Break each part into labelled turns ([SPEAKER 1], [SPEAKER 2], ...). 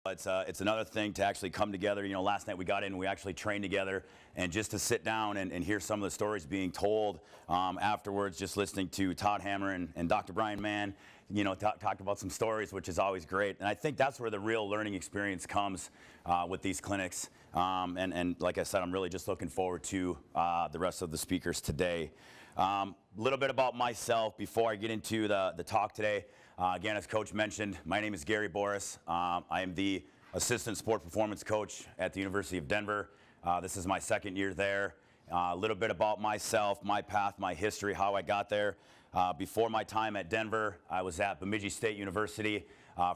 [SPEAKER 1] It's another thing to actually come together. You know, last night we got in, we actually trained together, and just to sit down and hear some of the stories being told afterwards, just listening to Todd Hammer and Dr. Brian Mann, you know, talked about some stories, which is always great. And I think that's where the real learning experience comes with these clinics. And like I said, I'm really just looking forward to the rest of the speakers today. A little bit about myself before I get into the talk today. Again, as Coach mentioned, my name is Gary Boros. I am the Assistant Sport Performance Coach at the University of Denver. This is my second year there. A little bit about myself, my path, my history, how I got there. Before my time at Denver, I was at Bemidji State University.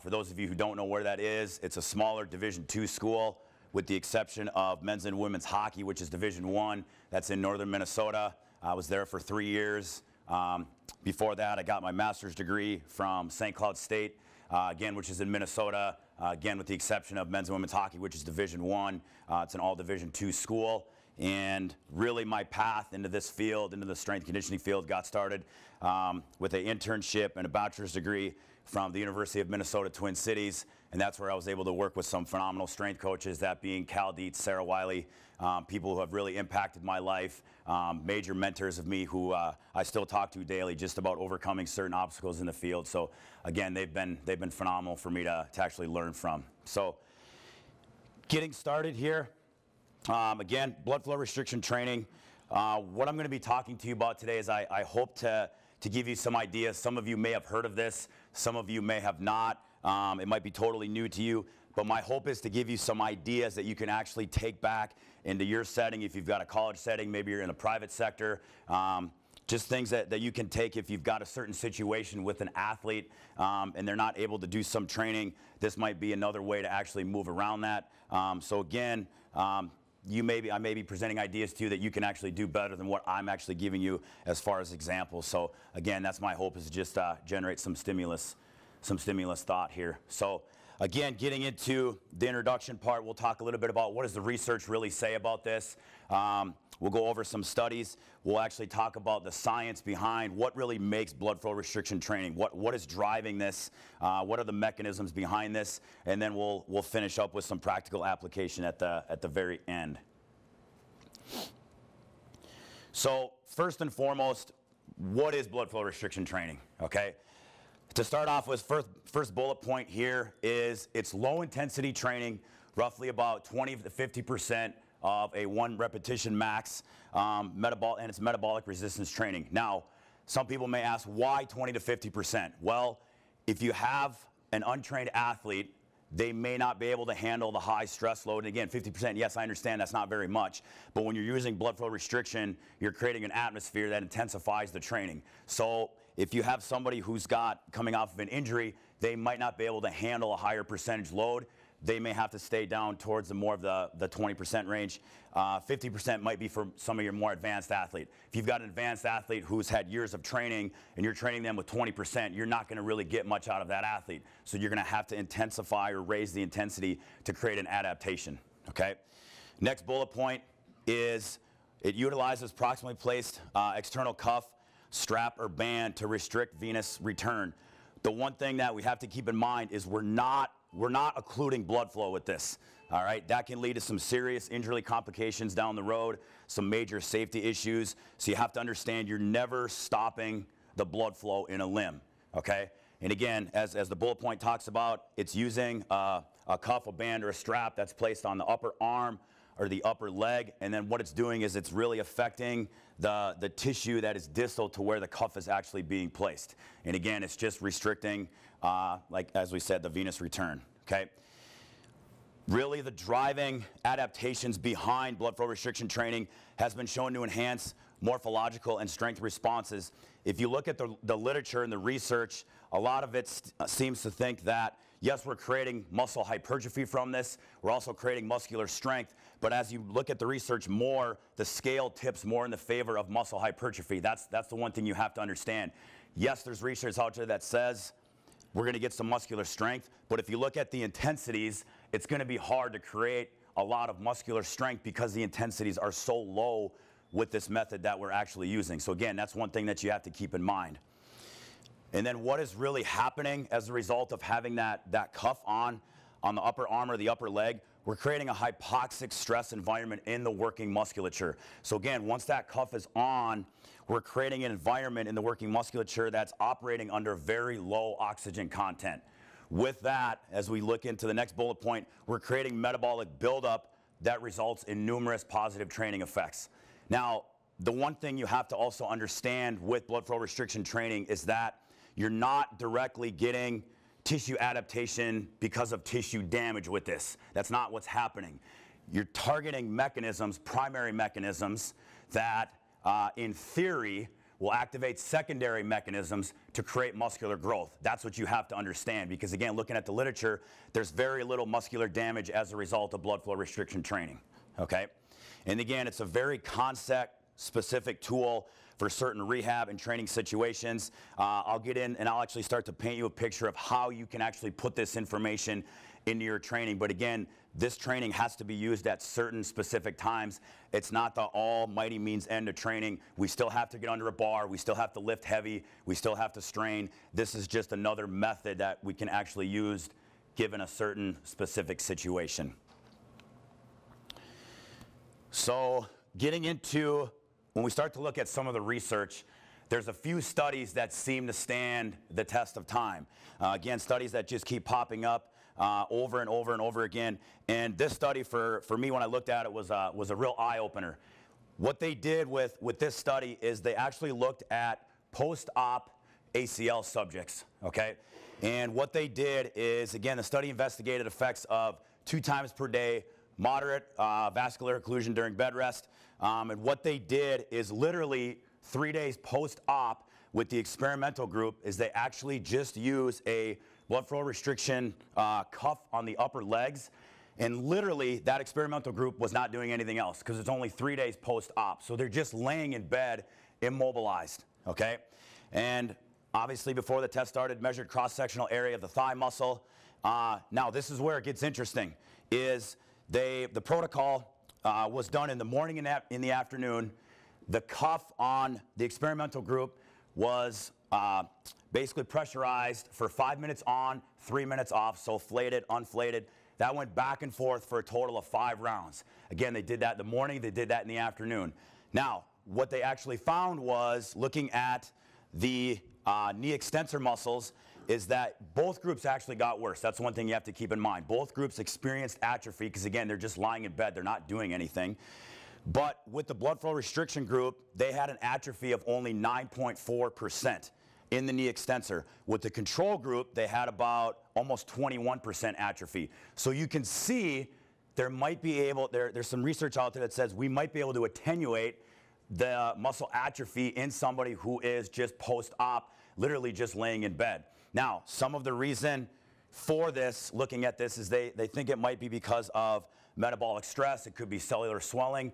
[SPEAKER 1] For those of you who don't know where that is, it's a smaller Division II school with the exception of men's and women's hockey, which is Division I. That's in northern Minnesota. I was there for 3 years. Before that, I got my master's degree from St. Cloud State, again, which is in Minnesota, again, with the exception of men's and women's hockey, which is Division I. It's an all Division II school. And really my path into this field, into the strength conditioning field, got started with an internship and a bachelor's degree from the University of Minnesota Twin Cities. And that's where I was able to work with some phenomenal strength coaches, that being Cal Dietz, Sarah Wiley, people who have really impacted my life, major mentors of me who I still talk to daily just about overcoming certain obstacles in the field. So again, they've been phenomenal for me to actually learn from. So getting started here, again, blood flow restriction training. What I'm going to be talking to you about today is I hope to give you some ideas. Some of you may have heard of this, some of you may have not. It might be totally new to you, but my hope is to give you some ideas that you can actually take back into your setting. If you've got a college setting, maybe you're in a private sector, just things that you can take if you've got a certain situation with an athlete and they're not able to do some training. This might be another way to actually move around that. So again, I may be presenting ideas to you that you can actually do better than what I'm actually giving you as far as examples. So again, that's my hope, is to just generate some stimulus thought here. So again, getting into the introduction part, we'll talk a little bit about what does the research really say about this. We'll go over some studies. We'll actually talk about the science behind what really makes blood flow restriction training. What is driving this? What are the mechanisms behind this? And then we'll finish up with some practical application at the very end. So first and foremost, what is blood flow restriction training? Okay. To start off with, first bullet point here is it's low intensity training, roughly about 20 to 50% of a 1 repetition max, and it's metabolic resistance training. Now, some people may ask, why 20 to 50%? Well, if you have an untrained athlete, they may not be able to handle the high stress load. And again, 50%, yes, I understand that's not very much. But when you're using blood flow restriction, you're creating an atmosphere that intensifies the training. So if you have somebody who's coming off of an injury, they might not be able to handle a higher percentage load. They may have to stay down towards the more of the 20% range. 50% might be for some of your more advanced athlete. If you've got an advanced athlete who's had years of training and you're training them with 20%, you're not going to really get much out of that athlete. So you're going to have to intensify or raise the intensity to create an adaptation. Okay. Next bullet point is it utilizes proximally placed external cuff, strap, or band to restrict venous return. The one thing that we have to keep in mind is we're not occluding blood flow with this. All right, that can lead to some serious injury complications down the road, some major safety issues. So you have to understand you're never stopping the blood flow in a limb. Okay, and again, as the bullet point talks about, it's using a cuff, a band, or a strap that's placed on the upper arm or the upper leg, and then what it's doing is it's really affecting the tissue that is distal to where the cuff is actually being placed. And again, it's just restricting, like as we said, the venous return. Okay. Really, the driving adaptations behind blood flow restriction training has been shown to enhance morphological and strength responses. If you look at the literature and the research, a lot of it seems to think that, yes, we're creating muscle hypertrophy from this. We're also creating muscular strength. But as you look at the research more, the scale tips more in the favor of muscle hypertrophy. That's the one thing you have to understand. Yes, there's research out there that says we're going to get some muscular strength. But if you look at the intensities, it's going to be hard to create a lot of muscular strength because the intensities are so low with this method that we're actually using. So again, that's one thing that you have to keep in mind. And then what is really happening as a result of having that cuff on? on the upper arm or the upper leg, we're creating a hypoxic stress environment in the working musculature. So again, once that cuff is on, we're creating an environment in the working musculature that's operating under very low oxygen content. With that, as we look into the next bullet point, we're creating metabolic buildup that results in numerous positive training effects. Now, the one thing you have to also understand with blood flow restriction training is that you're not directly getting tissue adaptation because of tissue damage with this. That's not what's happening. You're targeting mechanisms, primary mechanisms, that in theory will activate secondary mechanisms to create muscular growth. That's what you have to understand, because again, looking at the literature, there's very little muscular damage as a result of blood flow restriction training, okay? And again, it's a very concept-specific tool for certain rehab and training situations. I'll get in and I'll actually start to paint you a picture of how you can actually put this information into your training. But again, this training has to be used at certain specific times. It's not the almighty means end of training. We still have to get under a bar. We still have to lift heavy. We still have to strain. This is just another method that we can actually use given a certain specific situation. So getting into, when we start to look at some of the research, there's a few studies that seem to stand the test of time. Again, studies that just keep popping up over and over and over again. And this study, for me, when I looked at it, was a real eye-opener. What they did with this study is they actually looked at post-op ACL subjects, okay? And what they did is, again, the study investigated effects of 2 times per day, moderate vascular occlusion during bed rest. And what they did is literally 3 days post-op with the experimental group is they actually just use a blood flow restriction cuff on the upper legs. And literally that experimental group was not doing anything else because it's only 3 days post-op. So they're just laying in bed immobilized, okay? And obviously before the test started, measured cross-sectional area of the thigh muscle. Now this is where it gets interesting, is the protocol was done in the morning and in the afternoon. The cuff on the experimental group was basically pressurized for 5 minutes on, 3 minutes off, so flated, unflated. That went back and forth for a total of 5 rounds. Again, they did that in the morning, they did that in the afternoon. Now, what they actually found was, looking at the knee extensor muscles, is that both groups actually got worse. That's one thing you have to keep in mind. Both groups experienced atrophy because, again, they're just lying in bed. They're not doing anything. But with the blood flow restriction group, they had an atrophy of only 9.4% in the knee extensor. With the control group, they had about almost 21% atrophy. So you can see there might be able, there's some research out there that says we might be able to attenuate the muscle atrophy in somebody who is just post-op, literally just laying in bed. Now, some of the reason for this, looking at this, is they think it might be because of metabolic stress. It could be cellular swelling.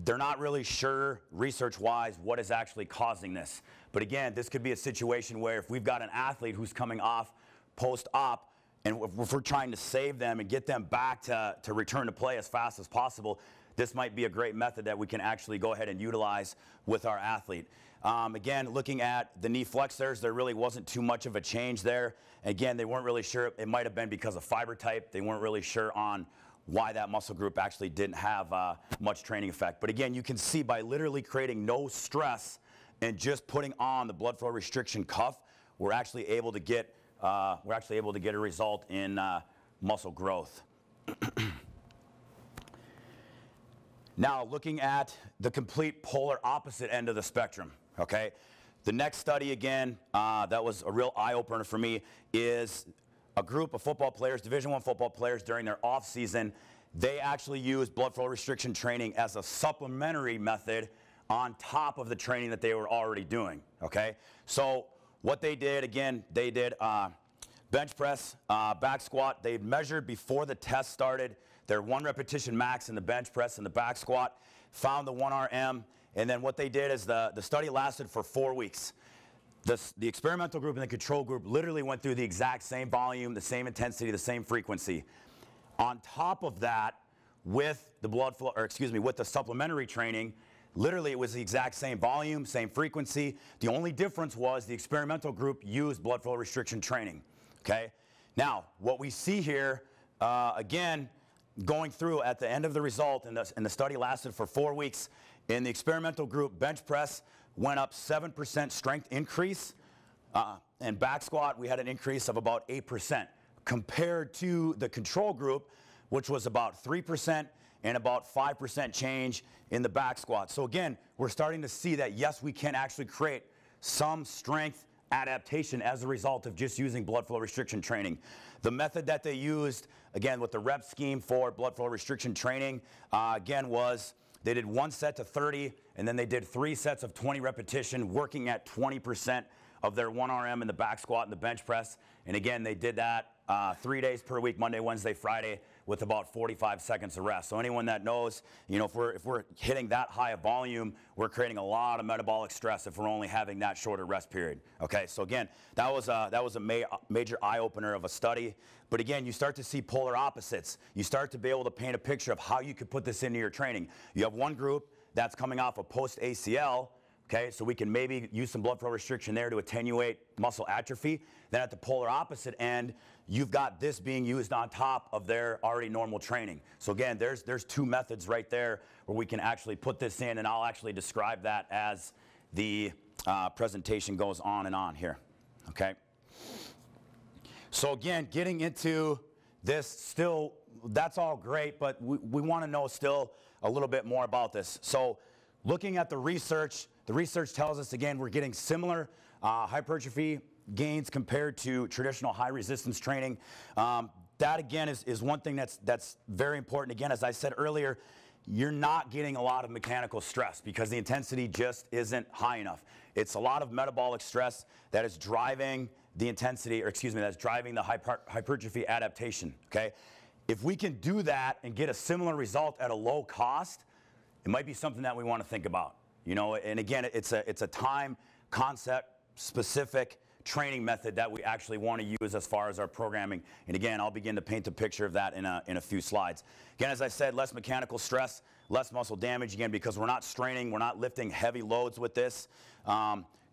[SPEAKER 1] They're not really sure, research-wise, what is actually causing this. But again, this could be a situation where if we've got an athlete who's coming off post-op, and if we're trying to save them and get them back to return to play as fast as possible, this might be a great method that we can actually go ahead and utilize with our athlete. Again, looking at the knee flexors, there really wasn't too much of a change there. Again, they weren't really sure. It might have been because of fiber type. They weren't really sure on why that muscle group actually didn't have much training effect. But again, you can see by literally creating no stress and just putting on the blood flow restriction cuff, we're actually able to get a result in muscle growth. Now, looking at the complete polar opposite end of the spectrum, okay? The next study, again, that was a real eye-opener for me, is a group of football players, Division I football players, during their off-season. They actually used blood flow restriction training as a supplementary method on top of the training that they were already doing, okay? So what they did, again, they did bench press, back squat. They measured before the test started their 1 repetition max in the bench press and the back squat, found the 1 RM, and then what they did is the study lasted for 4 weeks. The experimental group and the control group literally went through the exact same volume, the same intensity, the same frequency. On top of that, with the with the supplementary training, literally it was the exact same volume, same frequency. The only difference was the experimental group used blood flow restriction training, okay? Now, what we see here, again, going through at the end of the result, and the study lasted for 4 weeks. In the experimental group, bench press went up 7% strength increase, and back squat, we had an increase of about 8% compared to the control group, which was about 3% and about 5% change in the back squat. So again, we're starting to see that, yes, we can actually create some strength adaptation as a result of just using blood flow restriction training. The method that they used, again, with the rep scheme for blood flow restriction training, again, was they did 1 set to 30, and then they did 3 sets of 20 repetition, working at 20% of their 1 RM in the back squat and the bench press. And again, they did that 3 days per week, Monday, Wednesday, Friday, with about 45 seconds of rest. So anyone that knows, you know, if we're hitting that high of volume, we're creating a lot of metabolic stress if we're only having that shorter rest period. Okay, so again, that was a major eye-opener of a study. But again, you start to see polar opposites. You start to be able to paint a picture of how you could put this into your training. You have one group that's coming off a post-ACL. Okay, so we can maybe use some blood flow restriction there to attenuate muscle atrophy. Then at the polar opposite end, you've got this being used on top of their already normal training. So again, there's 2 methods right there where we can actually put this in, and I'll actually describe that as the presentation goes on and on here. Okay. So again, getting into this still, that's all great, but we want to know still a little bit more about this. So looking at the research tells us, again, we're getting similar hypertrophy gains compared to traditional high resistance training. That again is one thing that's very important. Again, as I said earlier, you're not getting a lot of mechanical stress because the intensity just isn't high enough. It's a lot of metabolic stress that is driving the intensity, or excuse me, that's driving the hypertrophy adaptation, okay? If we can do that and get a similar result at a low cost, it might be something that we want to think about. You know, and again, it's a time concept specific training method that we actually want to use as far as our programming. And again, I'll begin to paint a picture of that in a few slides. Again, as I said, less mechanical stress, less muscle damage, again, because we're not straining, we're not lifting heavy loads with this.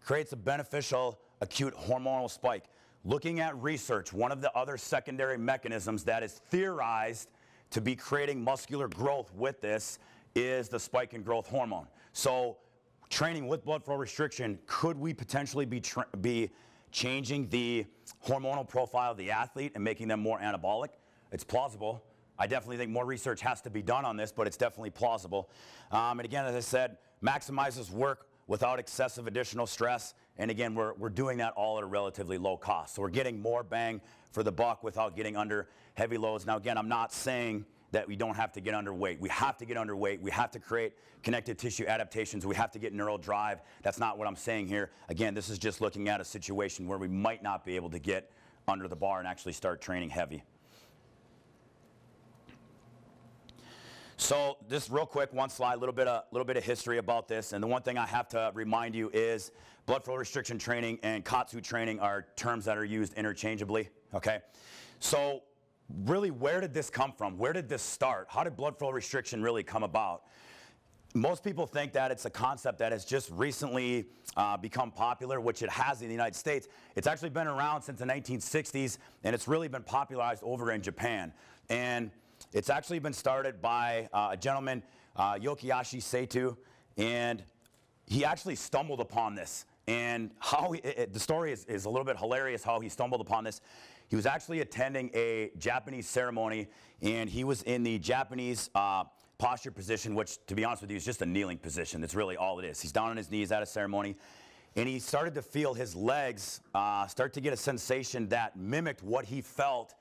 [SPEAKER 1] Creates a beneficial acute hormonal spike. Looking at research, one of the other secondary mechanisms that is theorized to be creating muscular growth with this is the spike in growth hormone. So training with blood flow restriction, could we potentially be changing the hormonal profile of the athlete and making them more anabolic? It's plausible. I definitely think more research has to be done on this, but it's definitely plausible. And again, as I said, maximizes work without excessive additional stress. And again, we're doing that all at a relatively low cost. So we're getting more bang for the buck without getting under heavy loads. Now again, I'm not saying that we don't have to get underweight. We have to get underweight. We have to create connective tissue adaptations. We have to get neural drive. That's not what I'm saying here. Again, this is just looking at a situation where we might not be able to get under the bar and actually start training heavy. So just real quick, one slide, a little bit of history about this. And the one thing I have to remind you is blood flow restriction training and Katsu training are terms that are used interchangeably, okay? So really, where did this come from? Where did this start? How did blood flow restriction really come about? Most people think that it's a concept that has just recently become popular, which it has in the United States. It's actually been around since the 1960s, and it's really been popularized over in Japan. And it's actually been started by a gentleman, Yokiyashi Seitu, and he actually stumbled upon this. And how the story is a little bit hilarious how he stumbled upon this. He was actually attending a Japanese ceremony, and he was in the Japanese posture position, which, to be honest with you, is just a kneeling position. That's really all it is. He's down on his knees at a ceremony, and he started to feel his legs start to get a sensation that mimicked what he felt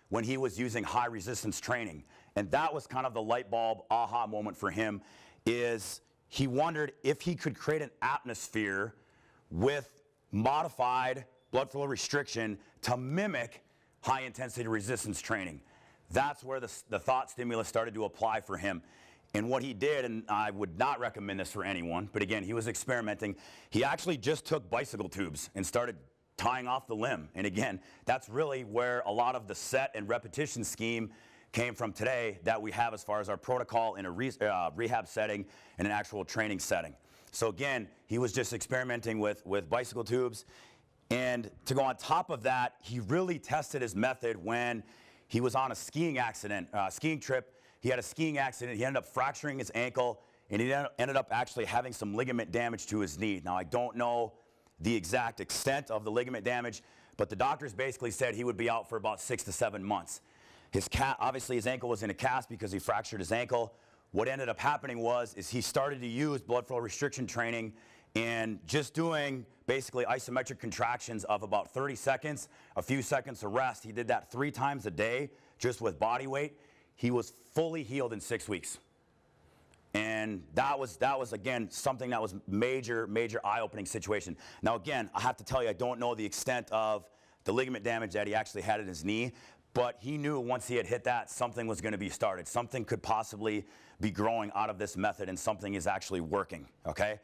[SPEAKER 1] when he was using high resistance training. And that was kind of the light bulb aha moment for him, is he wondered if he could create an atmosphere with modified blood flow restriction to mimic high intensity resistance training. That's where the thought stimulus started to apply for him. And what he did, and I would not recommend this for anyone, but again, he was experimenting. He actually just took bicycle tubes and started tying off the limb. And again, that's really where a lot of the set and repetition scheme came from today that we have as far as our protocol in a rehab setting and an actual training setting. So again, he was just experimenting with bicycle tubes. And to go on top of that, he really tested his method when He was on a skiing trip. He had a skiing accident. He ended up fracturing his ankle, and he ended up actually having some ligament damage to his knee. Now, I don't know the exact extent of the ligament damage, but the doctors basically said he would be out for about 6 to 7 months. Obviously, his ankle was in a cast because he fractured his ankle. What ended up happening is he started to use blood flow restriction training and just doing basically isometric contractions of about 30 seconds, a few seconds of rest. He did that 3 times a day just with body weight. He was fully healed in 6 weeks. And that was again, something that was major eye-opening situation. Now, again, I have to tell you, I don't know the extent of the ligament damage that he actually had in his knee, but he knew once he had hit that, something was going to be started. Something could possibly be growing out of this method, and something is actually working, okay?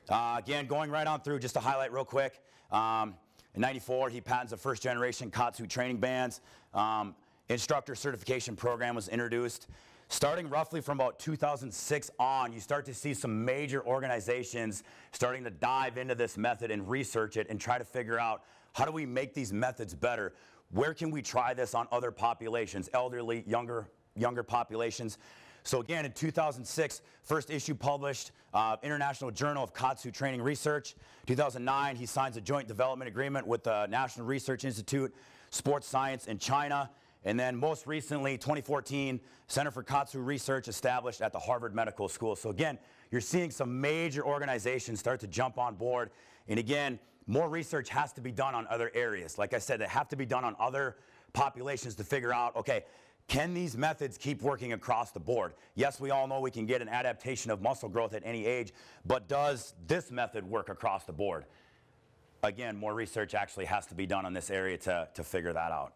[SPEAKER 1] Again, going right on through, just to highlight real quick, in '94, he patents the first generation Katsu training bands. Instructor certification program was introduced. Starting roughly from about 2006 on, you start to see some major organizations starting to dive into this method and research it and try to figure out, how do we make these methods better? Where can we try this on other populations, elderly, younger populations? So again, in 2006, first issue published, International Journal of Katsu Training Research. 2009, he signs a joint development agreement with the National Research Institute, Sports Science in China. And then most recently, 2014, Center for Katsu Research established at the Harvard Medical School. So again, you're seeing some major organizations start to jump on board. And again, more research has to be done on other areas. Like I said, they have to be done on other populations to figure out, okay, can these methods keep working across the board? Yes, we all know we can get an adaptation of muscle growth at any age, but does this method work across the board? Again, more research actually has to be done on this area to figure that out.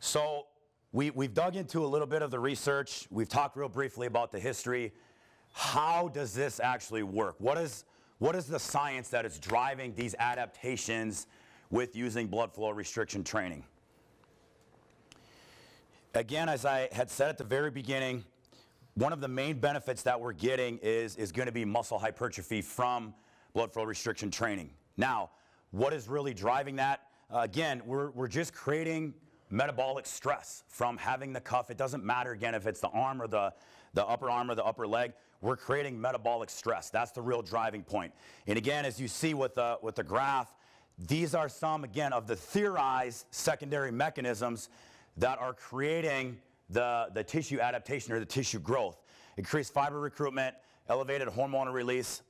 [SPEAKER 1] So we've dug into a little bit of the research. We've talked real briefly about the history. How does this actually work? What is the science that is driving these adaptations with using blood flow restriction training? Again, as I had said at the very beginning, one of the main benefits that we're getting is going to be muscle hypertrophy from blood flow restriction training. Now, what is really driving that? Again, we're just creating metabolic stress from having the cuff. It doesn't matter, again, if it's the arm or the upper arm or the upper leg. We're creating metabolic stress. That's the real driving point. And again, as you see with the graph, these are some, again, of the theorized secondary mechanisms that are creating the tissue adaptation or the tissue growth. Increased fiber recruitment, elevated hormonal release,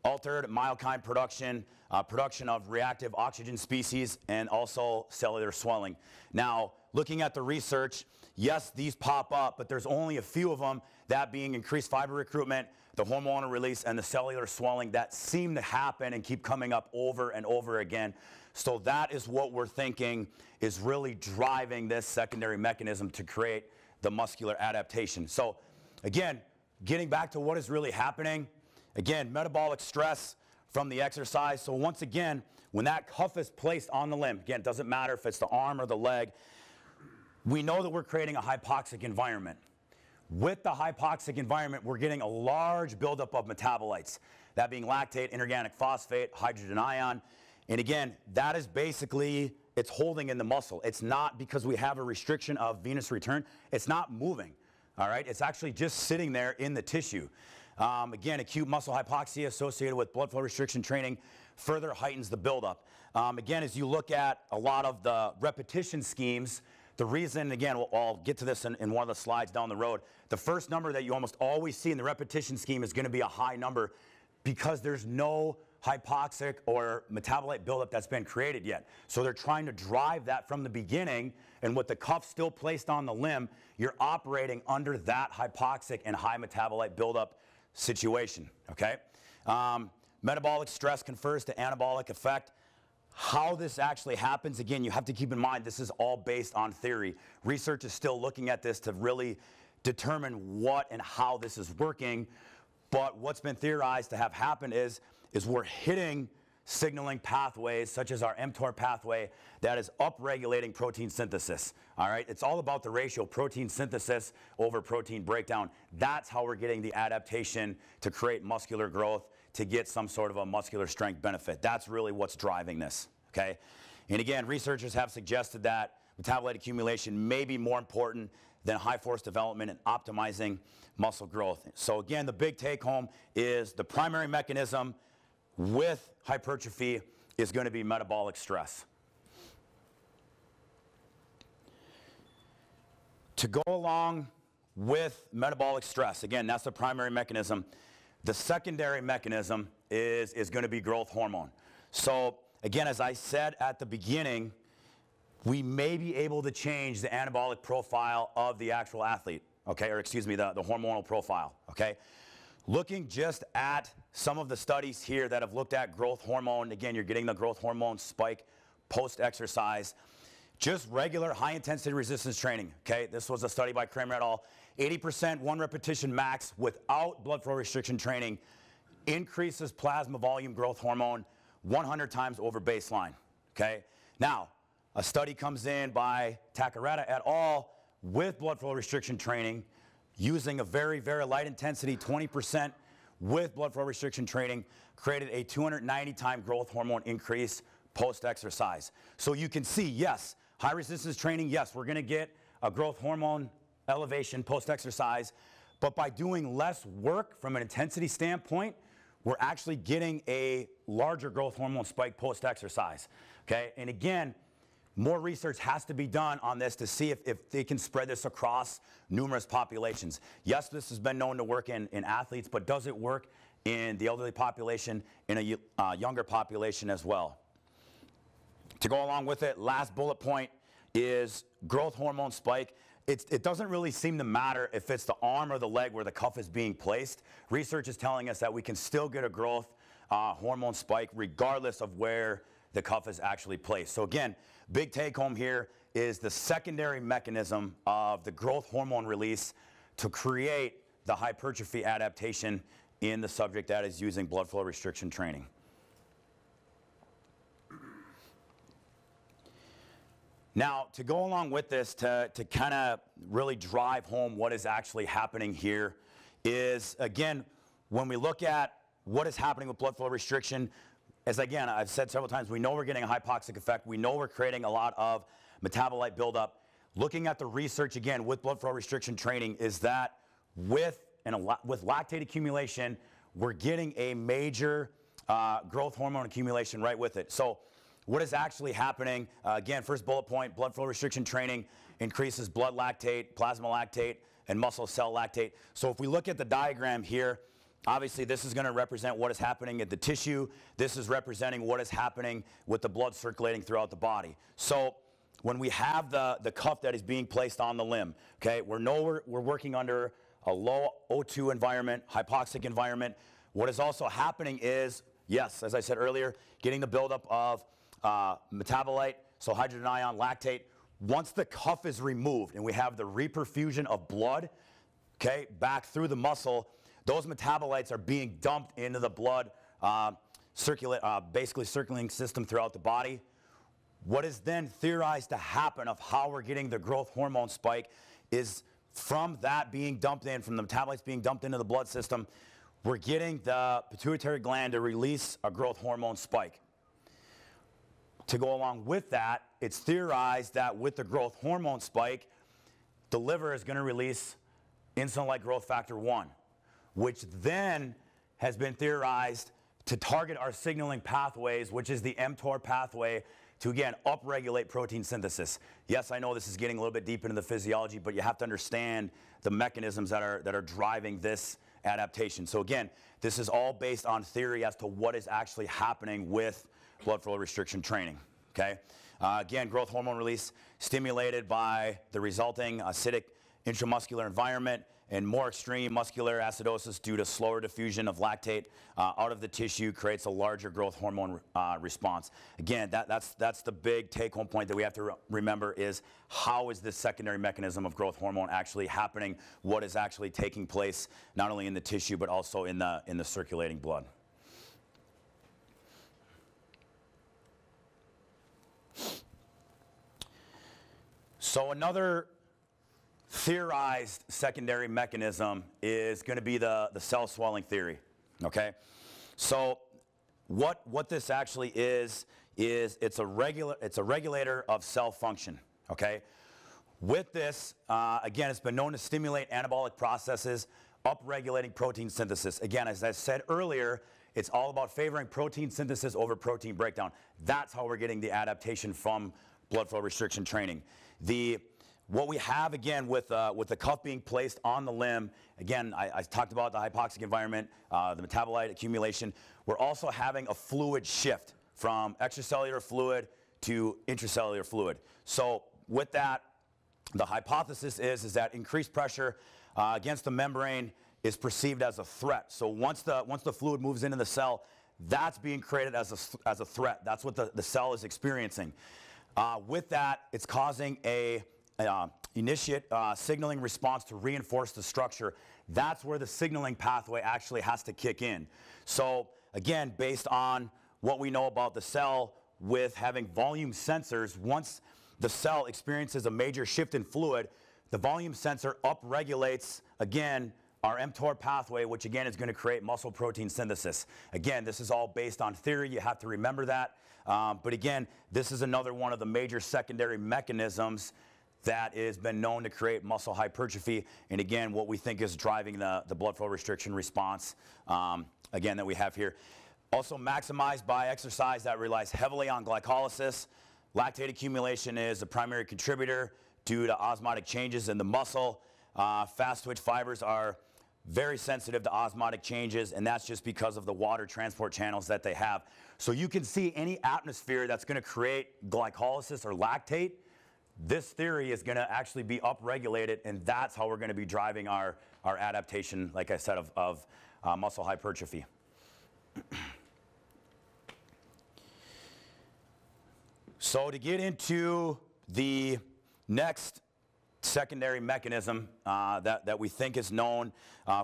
[SPEAKER 1] altered myokine production, production of reactive oxygen species, and also cellular swelling. Now, looking at the research, yes, these pop up, but there's only a few of them, that being increased fiber recruitment, the hormonal release, and the cellular swelling, that seem to happen and keep coming up over and over again. So that is what we're thinking is really driving this secondary mechanism to create the muscular adaptation. So again, getting back to what is really happening, again, metabolic stress from the exercise. So once again, when that cuff is placed on the limb, again, it doesn't matter if it's the arm or the leg, we know that we're creating a hypoxic environment. With the hypoxic environment, we're getting a large buildup of metabolites, that being lactate, inorganic phosphate, hydrogen ion. And again, that is basically, it's holding in the muscle. It's not because we have a restriction of venous return. It's not moving, all right? It's actually just sitting there in the tissue. Again, acute muscle hypoxia associated with blood flow restriction training further heightens the buildup. Again, as you look at a lot of the repetition schemes, the reason, again, I'll get to this in one of the slides down the road, the first number that you almost always see in the repetition scheme is going to be a high number because there's no hypoxic or metabolite buildup that's been created yet. So they're trying to drive that from the beginning, and with the cuff still placed on the limb, you're operating under that hypoxic and high metabolite buildup situation, okay? Metabolic stress confers to anabolic effect. How this actually happens, again, you have to keep in mind this is all based on theory. Research is still looking at this to really determine what and how this is working, but what's been theorized to have happened is we're hitting signaling pathways such as our mTOR pathway that is upregulating protein synthesis. All right, it's all about the ratio protein synthesis over protein breakdown. That's how we're getting the adaptation to create muscular growth, to get some sort of a muscular strength benefit. That's really what's driving this. okay? And again, researchers have suggested that metabolite accumulation may be more important than high force development and optimizing muscle growth. So again, the big take home is the primary mechanism with hypertrophy is going to be metabolic stress. To go along with metabolic stress, again, that's the primary mechanism. The secondary mechanism is going to be growth hormone. So again, as I said at the beginning, we may be able to change the anabolic profile of the actual athlete, okay, or excuse me, the hormonal profile, okay? Looking just at some of the studies here that have looked at growth hormone, again, you're getting the growth hormone spike post-exercise, just regular high-intensity resistance training, okay? This was a study by Kramer et al. 80% one repetition max without blood flow restriction training increases plasma volume growth hormone 100 times over baseline, okay? Now, a study comes in by Takarada et al. With blood flow restriction training using a very, very light intensity, 20% with blood flow restriction training, created a 290 time growth hormone increase post-exercise. So you can see, yes, high resistance training, yes, we're gonna get a growth hormone elevation post-exercise, but by doing less work from an intensity standpoint, we're actually getting a larger growth hormone spike post-exercise, okay? And again, more research has to be done on this to see if they can spread this across numerous populations. Yes, this has been known to work in athletes, but does it work in the elderly population, in a younger population as well? To go along with it, last bullet point is growth hormone spike. It doesn't really seem to matter if it's the arm or the leg where the cuff is being placed. Research is telling us that we can still get a growth hormone spike regardless of where the cuff is actually placed. So again, big take home here is the secondary mechanism of the growth hormone release to create the hypertrophy adaptation in the subject that is using blood flow restriction training. Now, to go along with this, to kind of really drive home what is actually happening here is, again, when we look at what is happening with blood flow restriction, as again, I've said several times, we know we're getting a hypoxic effect. We know we're creating a lot of metabolite buildup. Looking at the research, again, with blood flow restriction training, is that with lactate accumulation, we're getting a major growth hormone accumulation right with it. So what is actually happening, again, first bullet point, blood flow restriction training increases blood lactate, plasma lactate, and muscle cell lactate. So if we look at the diagram here, obviously this is going to represent what is happening at the tissue. This is representing what is happening with the blood circulating throughout the body. So when we have the cuff that is being placed on the limb, okay, we're working under a low O2 environment, hypoxic environment. What is also happening is, yes, as I said earlier, getting the buildup of metabolite, so hydrogen ion, lactate. Once the cuff is removed and we have the reperfusion of blood, okay, back through the muscle, those metabolites are being dumped into the blood, basically circulating system throughout the body. What is then theorized to happen of how we're getting the growth hormone spike is from that being dumped in, from the metabolites being dumped into the blood system, we're getting the pituitary gland to release a growth hormone spike. To go along with that, it's theorized that with the growth hormone spike, the liver is going to release insulin-like growth factor 1, which then has been theorized to target our signaling pathways, which is the mTOR pathway, to again upregulate protein synthesis. Yes, I know this is getting a little bit deep into the physiology, but you have to understand the mechanisms that are driving this adaptation. So again, this is all based on theory as to what is actually happening with blood flow restriction training, okay? Again, growth hormone release stimulated by the resulting acidic intramuscular environment and more extreme muscular acidosis due to slower diffusion of lactate out of the tissue creates a larger growth hormone response. Again, that's the big take-home point that we have to remember is how is this secondary mechanism of growth hormone actually happening? What is actually taking place not only in the tissue but also in the circulating blood? So another theorized secondary mechanism is going to be the cell swelling theory, okay? So what this actually is is it's a regulator of cell function, okay? With this, again, it's been known to stimulate anabolic processes, upregulating protein synthesis. Again, as I said earlier, it's all about favoring protein synthesis over protein breakdown. That's how we're getting the adaptation from blood flow restriction training. What we have, again, with the cuff being placed on the limb, again, I talked about the hypoxic environment, the metabolite accumulation. We're also having a fluid shift from extracellular fluid to intracellular fluid. So with that, the hypothesis is that increased pressure against the membrane is perceived as a threat. So once the fluid moves into the cell, that's being created as a threat. That's what the cell is experiencing. With that, it's causing a initiate signaling response to reinforce the structure. That's where the signaling pathway actually has to kick in. So again, based on what we know about the cell with having volume sensors, once the cell experiences a major shift in fluid, the volume sensor upregulates, again, our mTOR pathway, which again is going to create muscle protein synthesis. Again, this is all based on theory. You have to remember that. But again, this is another one of the major secondary mechanisms that has been known to create muscle hypertrophy, and again, what we think is driving the blood flow restriction response, again, that we have here. Also maximized by exercise that relies heavily on glycolysis. Lactate accumulation is a primary contributor due to osmotic changes in the muscle. Fast twitch fibers are very sensitive to osmotic changes, and that's just because of the water transport channels that they have. So you can see any atmosphere that's going to create glycolysis or lactate, this theory is going to actually be upregulated, and that's how we're going to be driving our adaptation, like I said, of muscle hypertrophy. So to get into the next secondary mechanism that we think is known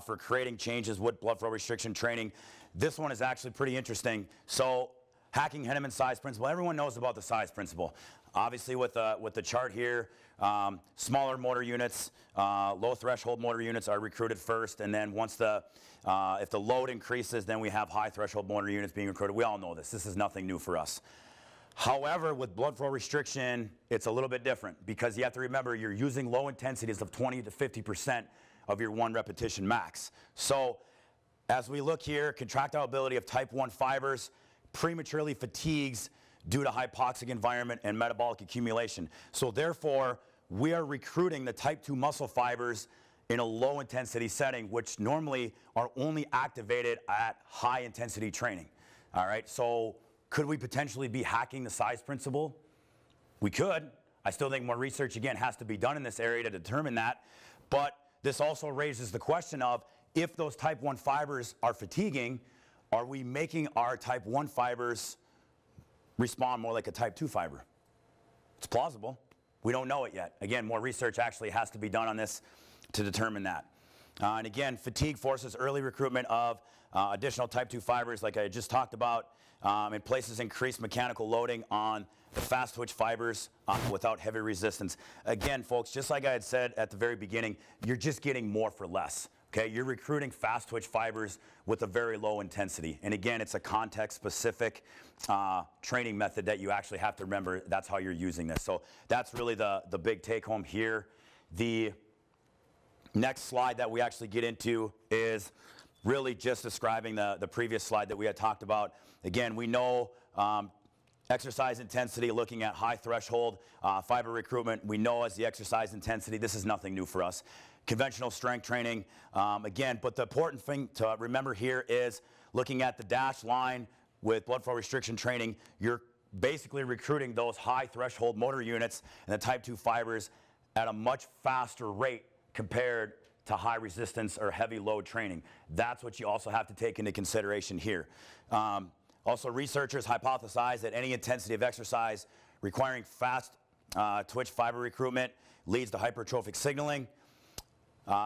[SPEAKER 1] for creating changes with blood flow restriction training, this one is actually pretty interesting. So Hackenmann size principle, everyone knows about the size principle. Obviously with the chart here, smaller motor units, low threshold motor units are recruited first, and then once if the load increases, then we have high threshold motor units being recruited. We all know this. This is nothing new for us. However, with blood flow restriction, it's a little bit different because you have to remember you're using low intensities of 20 to 50% of your 1 repetition max. So as we look here, contractility of type 1 fibers prematurely fatigues due to hypoxic environment and metabolic accumulation. So therefore, we are recruiting the type 2 muscle fibers in a low intensity setting, which normally are only activated at high intensity training. All right, so could we potentially be hacking the size principle? We could. I still think more research, again, has to be done in this area to determine that. But this also raises the question of, if those type 1 fibers are fatiguing, are we making our type 1 fibers respond more like a type 2 fiber? It's plausible. We don't know it yet. Again, more research actually has to be done on this to determine that. And again, fatigue forces early recruitment of additional type 2 fibers, like I just talked about. It places increased mechanical loading on the fast twitch fibers without heavy resistance. Again, folks, just like I had said at the very beginning, you're just getting more for less. Okay, you're recruiting fast twitch fibers with a very low intensity. And again, it's a context-specific training method that you actually have to remember. That's how you're using this. So that's really the big take-home here. The next slide that we actually get into is really just describing the previous slide that we had talked about. Again, we know exercise intensity, looking at high threshold fiber recruitment, we know as the exercise intensity, this is nothing new for us. Conventional strength training, again, but the important thing to remember here is looking at the dashed line with blood flow restriction training, you're basically recruiting those high threshold motor units and the type 2 fibers at a much faster rate compared to high resistance or heavy load training. That's what you also have to take into consideration here. Also, researchers hypothesize that any intensity of exercise requiring fast twitch fiber recruitment leads to hypertrophic signaling.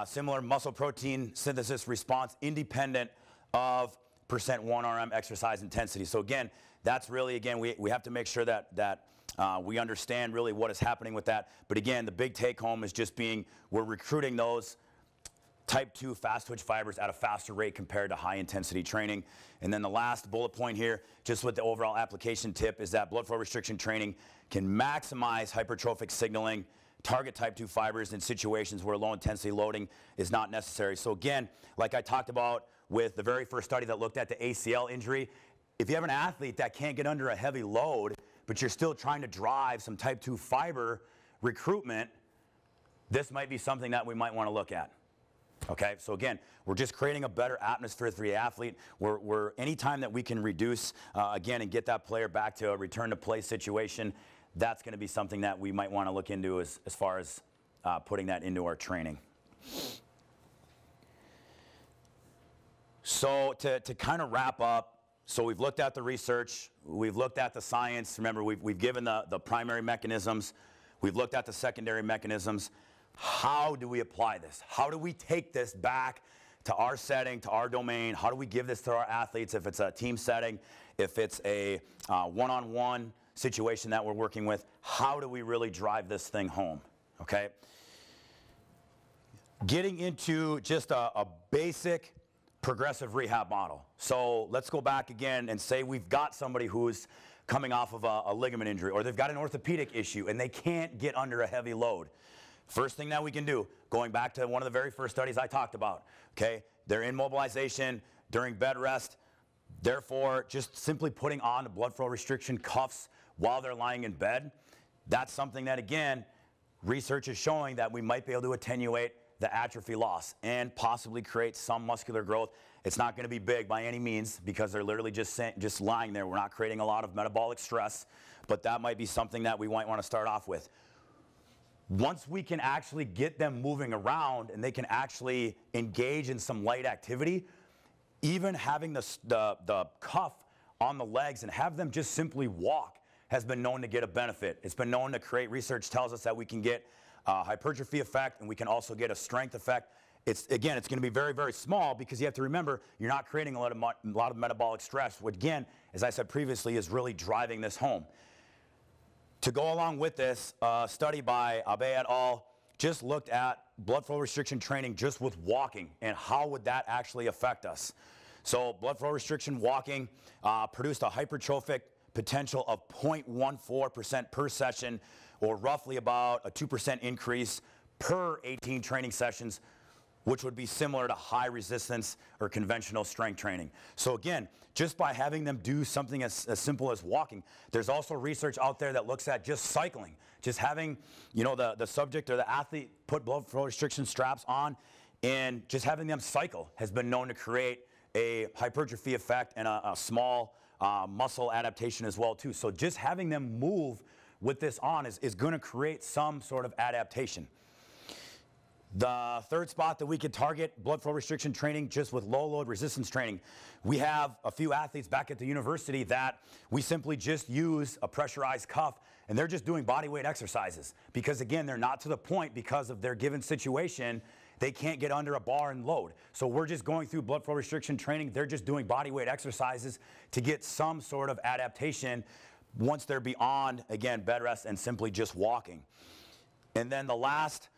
[SPEAKER 1] Similar muscle protein synthesis response independent of % 1 RM exercise intensity. So again, that's really, again, we have to make sure that we understand really what is happening with that. But again, the big take home is just being, we're recruiting those type 2 fast twitch fibers at a faster rate compared to high intensity training. And then the last bullet point here, just with the overall application tip, is that blood flow restriction training can maximize hypertrophic signaling, target type 2 fibers in situations where low intensity loading is not necessary. So again, like I talked about with the very first study that looked at the ACL injury, if you have an athlete that can't get under a heavy load, but you're still trying to drive some type 2 fiber recruitment, this might be something that we might want to look at. Okay, so again, we're just creating a better atmosphere for the athlete. We're anytime that we can reduce, again, and get that player back to a return to play situation, that's going to be something that we might want to look into as far as putting that into our training. So to kind of wrap up, so we've looked at the research, we've looked at the science. Remember, we've given the primary mechanisms, we've looked at the secondary mechanisms. How do we apply this? How do we take this back to our setting, to our domain? How do we give this to our athletes if it's a team setting, if it's a one-on-one situation that we're working with? How do we really drive this thing home, okay? Getting into just a basic progressive rehab model. So let's go back again and say we've got somebody who's coming off of a ligament injury, or they've got an orthopedic issue and they can't get under a heavy load. First thing that we can do, going back to one of the very first studies I talked about, okay, they're in mobilization during bed rest, therefore just simply putting on the blood flow restriction cuffs while they're lying in bed, that's something that, again, research is showing that we might be able to attenuate the atrophy loss and possibly create some muscular growth. It's not going to be big by any means because they're literally just lying there. We're not creating a lot of metabolic stress, but that might be something that we might want to start off with. Once we can actually get them moving around and they can actually engage in some light activity, even having the cuff on the legs and have them just simply walk has been known to get a benefit. It's been known to create, research tells us that we can get a hypertrophy effect and we can also get a strength effect. Again, it's going to be very, very small because you have to remember you're not creating a lot of metabolic stress, which again, as I said previously, is really driving this home. To go along with this, a study by Abe et al. Just looked at blood flow restriction training just with walking and how would that actually affect us. So blood flow restriction walking produced a hypertrophic potential of 0.14% per session, or roughly about a 2% increase per 18 training sessions, which would be similar to high resistance or conventional strength training. So again, just by having them do something as simple as walking, there's also research out there that looks at just cycling. Just having, you know, the subject or the athlete put blood flow restriction straps on and just having them cycle has been known to create a hypertrophy effect and a small muscle adaptation as well too. So just having them move with this on is going to create some sort of adaptation. The third spot that we could target blood flow restriction training just with low load resistance training. We have a few athletes back at the university that we simply just use a pressurized cuff and they're just doing body weight exercises because again, they're not to the point because of their given situation, they can't get under a bar and load. So we're just going through blood flow restriction training. They're just doing body weight exercises to get some sort of adaptation once they're beyond, again, bed rest and simply just walking. And then the last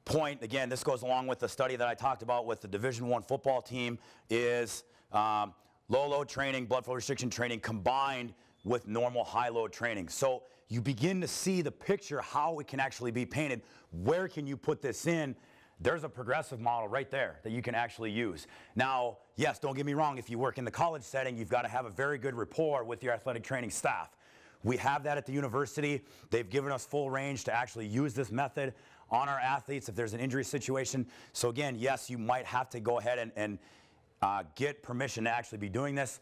[SPEAKER 1] point, again, this goes along with the study that I talked about with the Division I football team, is low load training, blood flow restriction training combined with normal high load training. So you begin to see the picture, how it can actually be painted. Where can you put this in? There's a progressive model right there that you can actually use. Now, yes, don't get me wrong, if you work in the college setting, you've got to have a very good rapport with your athletic training staff. We have that at the university. They've given us full range to actually use this method on our athletes if there's an injury situation. So again, yes, you might have to go ahead and get permission to actually be doing this.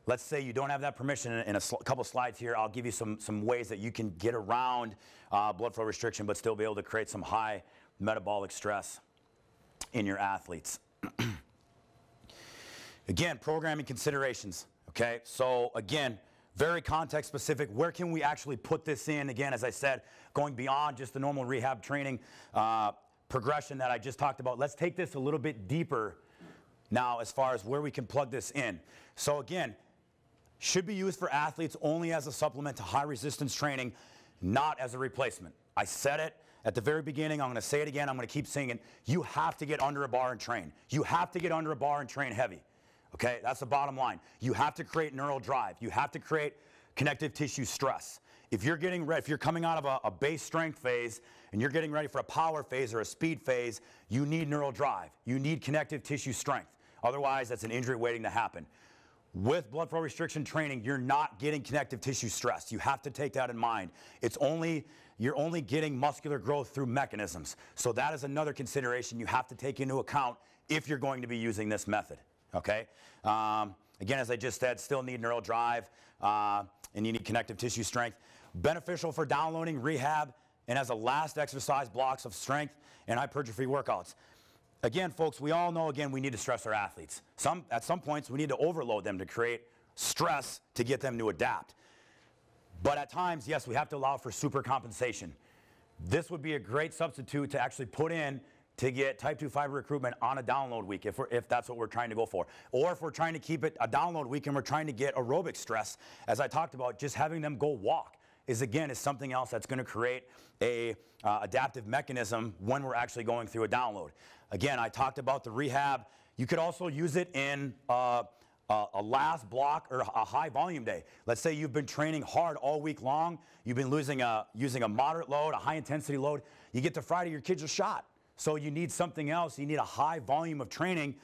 [SPEAKER 1] Let's say you don't have that permission. In a couple slides here, I'll give you some ways that you can get around blood flow restriction but still be able to create some high metabolic stress in your athletes. Again, programming considerations, okay? So again, very context specific. Where can we actually put this in? Again, as I said, going beyond just the normal rehab training progression that I just talked about. Let's take this a little bit deeper now as far as where we can plug this in. So again, should be used for athletes only as a supplement to high resistance training, not as a replacement. I said it, at the very beginning, I'm going to say it again, I'm going to keep saying it, you have to get under a bar and train. You have to get under a bar and train heavy. Okay, that's the bottom line. You have to create neural drive. You have to create connective tissue stress. If you're getting ready, if you're coming out of a base strength phase and you're getting ready for a power phase or a speed phase, you need neural drive. You need connective tissue strength. Otherwise, that's an injury waiting to happen. With blood flow restriction training, you're not getting connective tissue stress. You have to take that in mind. You're only getting muscular growth through mechanisms. So that is another consideration you have to take into account if you're going to be using this method. Okay? Again, as I just said, still need neural drive and you need connective tissue strength. Beneficial for downloading, rehab, and as a last exercise blocks of strength and hypertrophy workouts. Again, folks, we all know, again, we need to stress our athletes. At some points, we need to overload them to create stress to get them to adapt. But at times, yes, we have to allow for super compensation. This would be a great substitute to actually put in to get type 2 fiber recruitment on a download week if that's what we're trying to go for. Or if we're trying to keep it a download week and we're trying to get aerobic stress, as I talked about, just having them go walk is something else that's going to create a adaptive mechanism when we're actually going through a download. Again, I talked about the rehab. You could also use it in a last block or a high volume day. Let's say you've been training hard all week long. You've been using a moderate load, a high intensity load. You get to Friday, your kids are shot. So you need something else. You need a high volume of training.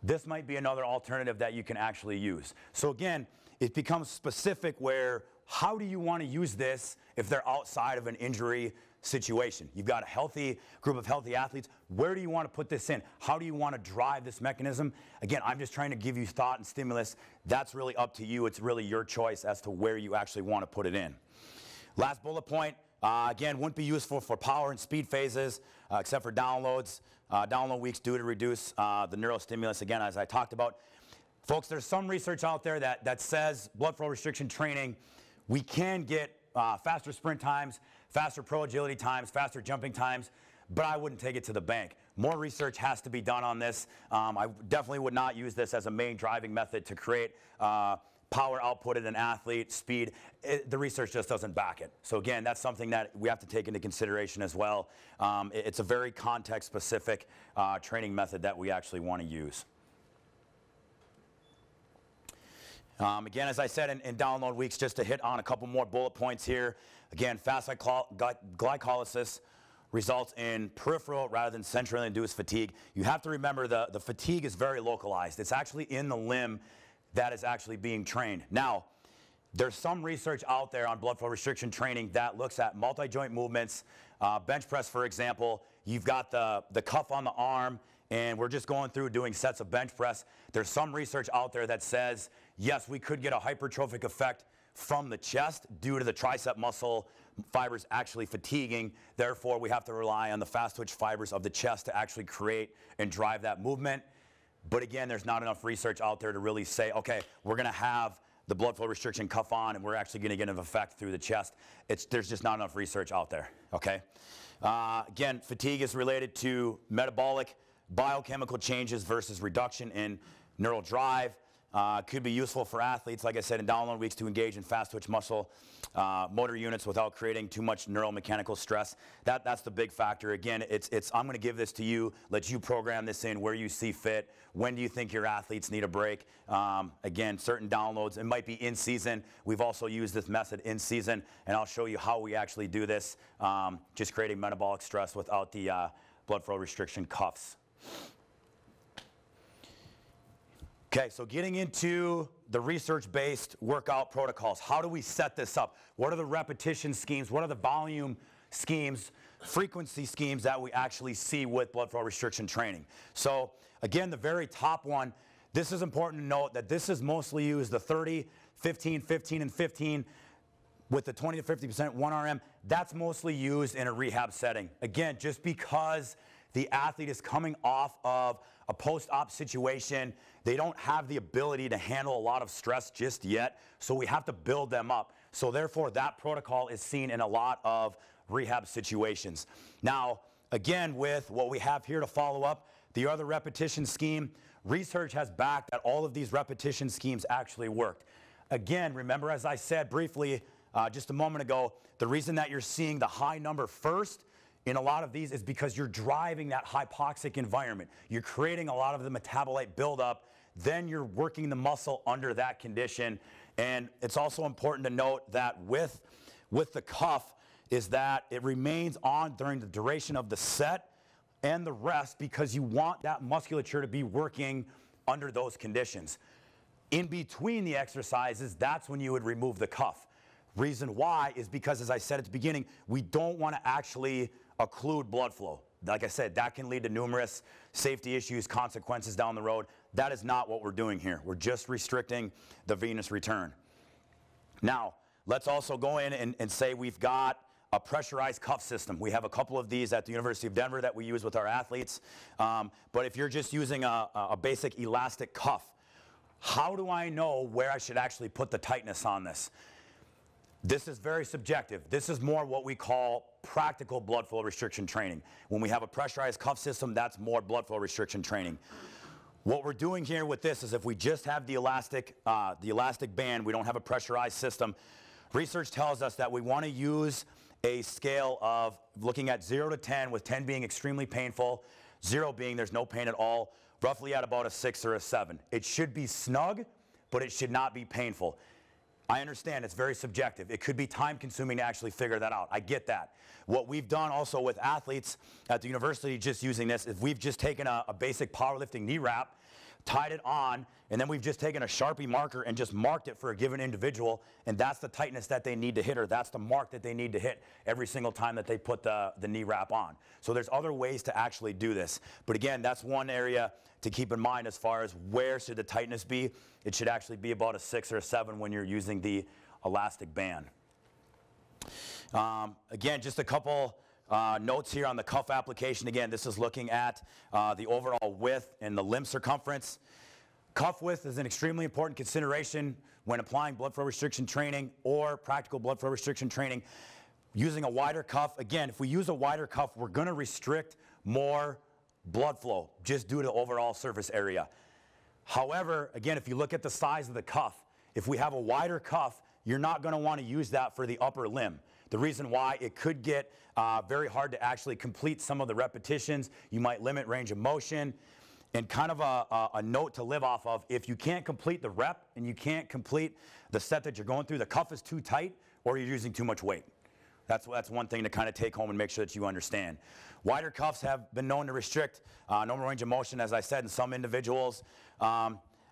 [SPEAKER 1] This might be another alternative that you can actually use. So again, it becomes specific where how do you want to use this if they're outside of an injury situation? You've got a healthy group of healthy athletes. Where do you want to put this in? How do you want to drive this mechanism? Again, I'm just trying to give you thought and stimulus. That's really up to you. It's really your choice as to where you actually want to put it in. Last bullet point, again, wouldn't be useful for power and speed phases except for downloads. Download weeks due to reduce the neurostimulus, again, as I talked about. Folks, there's some research out there that says blood flow restriction training, we can get faster sprint times, faster pro agility times, faster jumping times, but I wouldn't take it to the bank. More research has to be done on this. I definitely would not use this as a main driving method to create power output in an athlete, speed. The research just doesn't back it. So again, that's something that we have to take into consideration as well. It's a very context-specific training method that we actually want to use. Again, as I said in download weeks, just to hit on a couple more bullet points here. Again, fast glycolysis results in peripheral rather than centrally induced fatigue. You have to remember the fatigue is very localized. It's actually in the limb that is actually being trained. Now, there's some research out there on blood flow restriction training that looks at multi-joint movements. Bench press, for example, you've got the cuff on the arm, and we're just going through doing sets of bench press. There's some research out there that says, yes, we could get a hypertrophic effect from the chest due to the tricep muscle fibers actually fatiguing. Therefore, we have to rely on the fast twitch fibers of the chest to actually create and drive that movement. But again, there's not enough research out there to really say, okay, we're going to have the blood flow restriction cuff on and we're actually going to get an effect through the chest. There's just not enough research out there, okay? Again, fatigue is related to metabolic biochemical changes versus reduction in neural drive. Could be useful for athletes, like I said, in download weeks to engage in fast twitch muscle motor units without creating too much neuromechanical stress. That's the big factor. Again, I'm going to give this to you, let you program this in where you see fit. When do you think your athletes need a break? Again, certain downloads, it might be in season. We've also used this method in season, and I'll show you how we actually do this, just creating metabolic stress without the blood flow restriction cuffs. Okay, so getting into the research-based workout protocols. How do we set this up? What are the repetition schemes? What are the volume schemes, frequency schemes that we actually see with blood flow restriction training? So again, the very top one, this is important to note that this is mostly used the 30, 15, 15, and 15 with the 20 to 50% 1RM. That's mostly used in a rehab setting. Again, just because the athlete is coming off of a post-op situation, they don't have the ability to handle a lot of stress just yet, so we have to build them up. So therefore, that protocol is seen in a lot of rehab situations. Now, again, with what we have here to follow up, the other repetition scheme, research has backed that all of these repetition schemes actually worked. Again, remember, as I said briefly just a moment ago, the reason that you're seeing the high number first in a lot of these is because you're driving that hypoxic environment. You're creating a lot of the metabolite buildup, then you're working the muscle under that condition. And it's also important to note that with the cuff is that it remains on during the duration of the set and the rest because you want that musculature to be working under those conditions. In between the exercises, that's when you would remove the cuff. Reason why is because, as I said at the beginning, we don't want to actually occlude blood flow. Like I said, that can lead to numerous safety issues, consequences down the road. That is not what we're doing here. We're just restricting the venous return. Now, let's also go in and say we've got a pressurized cuff system. We have a couple of these at the University of Denver that we use with our athletes. But if you're just using a basic elastic cuff, how do I know where I should actually put the tightness on this? This is very subjective. This is more what we call practical blood flow restriction training. When we have a pressurized cuff system, that's more blood flow restriction training. What we're doing here with this is if we just have the elastic band, we don't have a pressurized system, research tells us that we want to use a scale of looking at 0 to 10, with 10 being extremely painful, 0 being there's no pain at all, roughly at about a 6 or a 7. It should be snug, but it should not be painful. I understand it's very subjective. It could be time consuming to actually figure that out. I get that. What we've done also with athletes at the university just using this is we've just taken a basic powerlifting knee wrap, tied it on, and then we've just taken a Sharpie marker and just marked it for a given individual, and that's the tightness that they need to hit, or that's the mark that they need to hit every single time that they put the knee wrap on. So there's other ways to actually do this. But again, that's one area to keep in mind as far as where should the tightness be. It should actually be about a 6 or a 7 when you're using the elastic band. Again, just a couple notes here on the cuff application. Again, this is looking at the overall width and the limb circumference. Cuff width is an extremely important consideration when applying blood flow restriction training or practical blood flow restriction training. Using a wider cuff, again, if we use a wider cuff, we're going to restrict more blood flow just due to overall surface area. However, again, if you look at the size of the cuff, if we have a wider cuff, you're not going to want to use that for the upper limb. The reason why, it could get very hard to actually complete some of the repetitions. You might limit range of motion. And kind of a note to live off of, if you can't complete the rep and you can't complete the set that you're going through, the cuff is too tight or you're using too much weight. That's one thing to kind of take home and make sure that you understand. Wider cuffs have been known to restrict normal range of motion, as I said, in some individuals.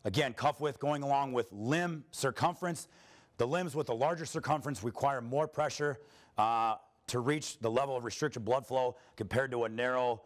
[SPEAKER 1] Again, cuff width going along with limb circumference. The limbs with a larger circumference require more pressure to reach the level of restricted blood flow compared to a narrow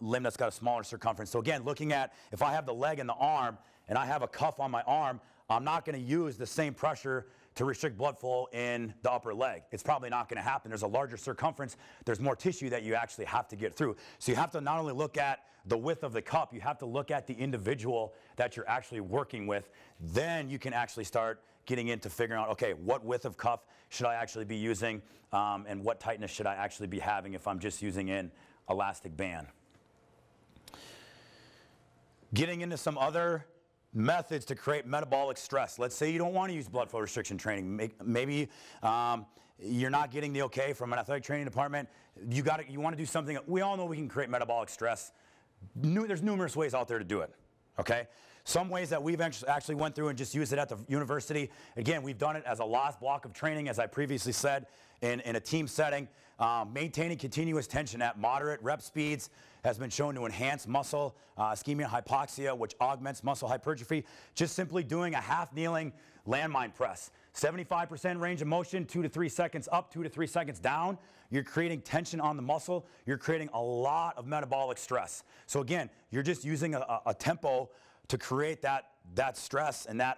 [SPEAKER 1] limb that's got a smaller circumference. So again, looking at if I have the leg and the arm and I have a cuff on my arm, I'm not going to use the same pressure to restrict blood flow in the upper leg. It's probably not going to happen. There's a larger circumference. There's more tissue that you actually have to get through. So you have to not only look at the width of the cup, you have to look at the individual that you're actually working with. Then you can actually start getting into figuring out, okay, what width of cuff should I actually be using, and what tightness should I actually be having if I'm just using an elastic band. Getting into some other methods to create metabolic stress. Let's say you don't want to use blood flow restriction training. Maybe you're not getting the okay from an athletic training department. You want to do something. We all know we can create metabolic stress. There's numerous ways out there to do it. Okay. Some ways that we've actually went through and just used it at the university. Again, we've done it as a last block of training, as I previously said, in a team setting. Maintaining continuous tension at moderate rep speeds has been shown to enhance muscle ischemia hypoxia, which augments muscle hypertrophy. Just simply doing a half kneeling landmine press. 75% range of motion, 2 to 3 seconds up, 2 to 3 seconds down. You're creating tension on the muscle. You're creating a lot of metabolic stress. So again, you're just using a tempo to create that stress and that